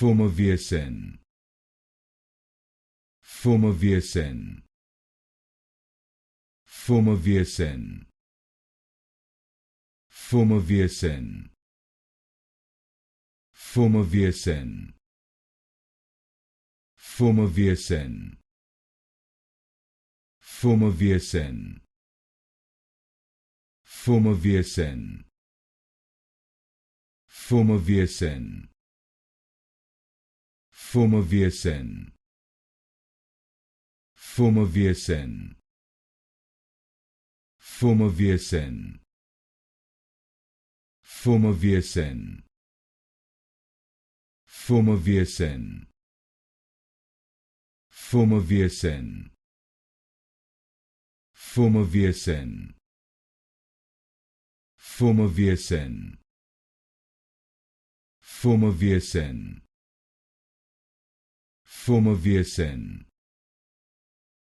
Fomivirsen, Fomivirsen, Fomivirsen, Fomivirsen, Fomivirsen, Fomivirsen, Fomivirsen, Fomivirsen, Fomivirsen, Fomivirsen, Fomivirsen, Fomivirsen, Fomivirsen, Fomivirsen, Fomivirsen, Fomivirsen, Fomivirsen, Fomivirsen, Fomivirsen,